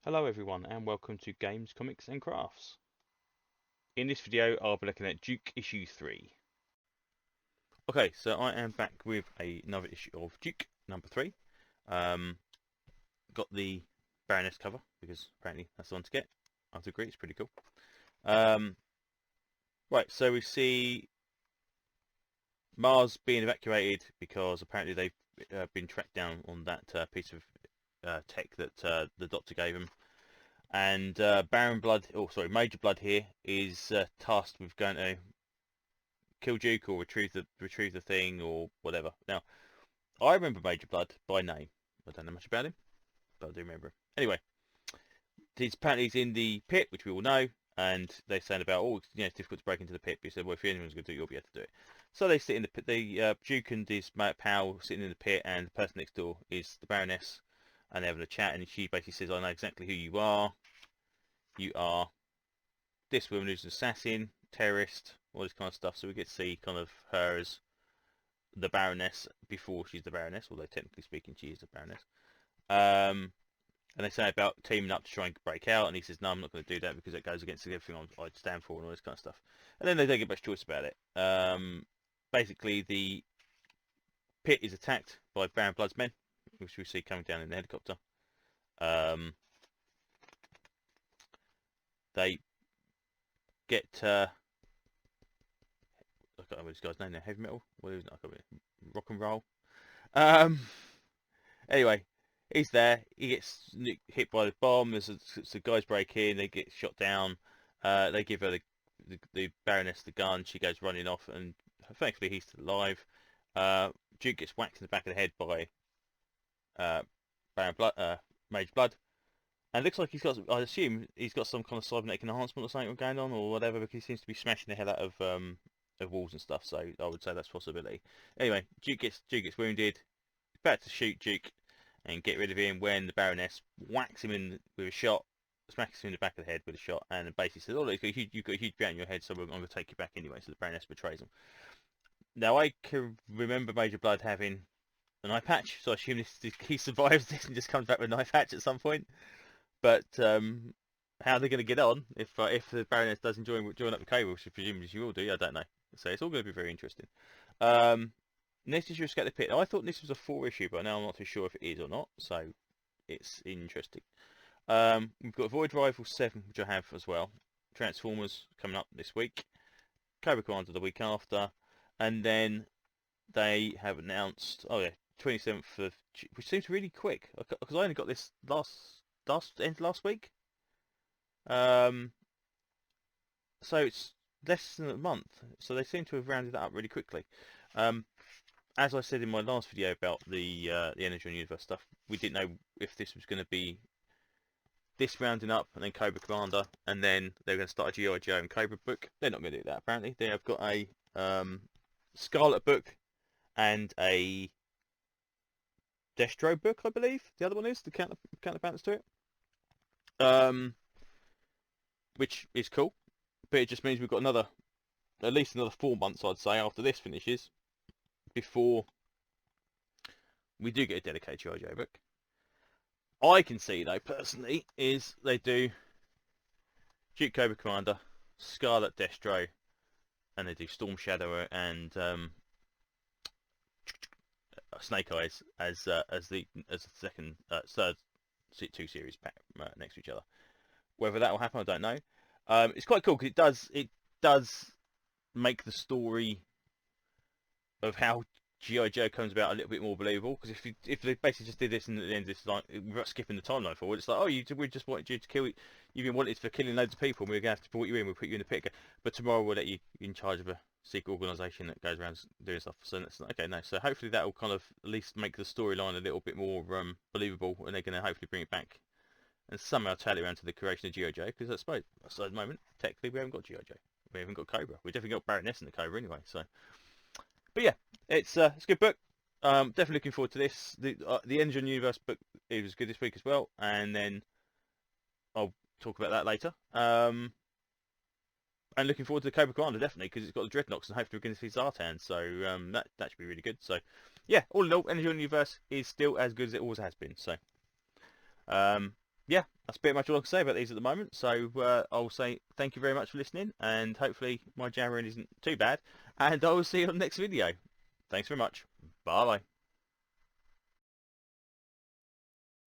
Hello everyone and welcome to Games, Comics and Crafts. In this video I'll be looking at Duke issue 3. Okay, so I am back with another issue of Duke number 3. Um, got the Baroness cover because apparently that's the one to get. I have to agree, it's pretty cool. Um, right, so we see Mars being evacuated because apparently they've been tracked down on that piece of tech that the Doctor gave them. And Major Blood here is tasked with going to kill Duke or retrieve the thing or whatever. Now, I remember Major Blood by name. I don't know much about him, but I do remember him. Anyway, he's in the pit, which we all know, and they're saying about, it's difficult to break into the pit. But he said, well, if anyone's going to do it, you'll be able to do it. So they sit in the pit. Duke and his pal sitting in the pit, and the person next door is the Baroness, and they're having a chat, and she basically says, I know exactly who you are. You are this woman who's an assassin, terrorist, all this kind of stuff. So we get to see kind of her as the Baroness before she's the Baroness, although technically speaking she is the Baroness. Um, and they say about teaming up to try and break out, and he says, no, I'm not going to do that because it goes against everything I'd stand for and all this kind of stuff. And then they don't get much choice about it. Basically, the pit is attacked by Baron Blood's men, which we see coming down in the helicopter. They get I can't remember this guy's name now. Heavy metal? What is it? I can't remember. Rock and roll. Um. Anyway, he's there. He gets hit by the bomb. The guys break in. They get shot down. They give her the Baroness the gun. She goes running off, and thankfully he's still alive. Duke gets whacked in the back of the head by Baron Blood, Mage Blood, and it looks like he's got. I assume he's got some kind of cybernetic enhancement or something going on, or whatever, because he seems to be smashing the hell out of walls and stuff. So I would say that's a possibility. Anyway, Duke gets wounded. He's about to shoot Duke and get rid of him when the Baroness whacks him in with a shot, smacks him in the back of the head with a shot, and basically says, "Oh, look, you've got a huge bout in your head, so I'm going to take you back anyway." So the Baroness betrays him. Now I can remember Major Blood having an eye patch, so I assume he survives this and just comes back with an eye patch at some point. But how they're going to get on if the Baroness doesn't join up the cable, which presumably she will do, I don't know. So it's all going to be very interesting. Next issue, Escape the Pit. Now, I thought this was a 4 issue, but now I'm not too sure if it is or not. So it's interesting. We've got Void Rival 7, which I have as well. Transformers coming up this week. Cobra Commander the week after. And then they have announced, 27th of, which seems really quick, because I only got this last week. So it's less than a month. So they seem to have rounded that up really quickly. As I said in my last video about the Energy and Universe stuff, we didn't know if this was going to be this rounding up and then Cobra Commander, and then they're going to start a G.I. Joe and Cobra book. They're not going to do that, apparently. They have got a Scarlet book and a Destro book, I believe. The other one is the counterbalance to it, which is cool. But it just means we've got at least another 4 months, I'd say, after this finishes, before we do get a dedicated G.I. Joe book. I can see, though, personally, is they do Duke Cobra Commander, Scarlet Destro, and they do Storm Shadow and Snake Eyes as the second third 2 series pack next to each other. Whether that will happen, I don't know. It's quite cool because it does make the story of how G.I. Joe comes about a little bit more believable, because if they basically just did this and at the end this like without skipping the timeline forward, it's like, we just wanted you to kill, you've been wanted for killing loads of people, and we're going to have to put you in, we'll put you in the pit, but tomorrow we'll let you in charge of a secret organisation that goes around doing stuff. So that's okay, no. So hopefully that will kind of at least make the storyline a little bit more believable, and they're going to hopefully bring it back and somehow tail it around to the creation of G.I. Joe, because I suppose at the moment technically we haven't got G.I. Joe, we haven't got Cobra, we definitely got Baroness in the Cobra anyway. So, but yeah, it's a good book. Definitely looking forward to this. The Engine Universe book, it was good this week as well, and then I'll talk about that later. And looking forward to the Cobra Commander, definitely, because it's got the Dreadnoks, and hopefully we're going to see Zartan, so that should be really good. So yeah, all in all, Energy Universe is still as good as it always has been. So yeah, that's pretty much all I can say about these at the moment. So I'll say thank you very much for listening, and hopefully my jammering isn't too bad. And I will see you on the next video. Thanks very much. Bye bye.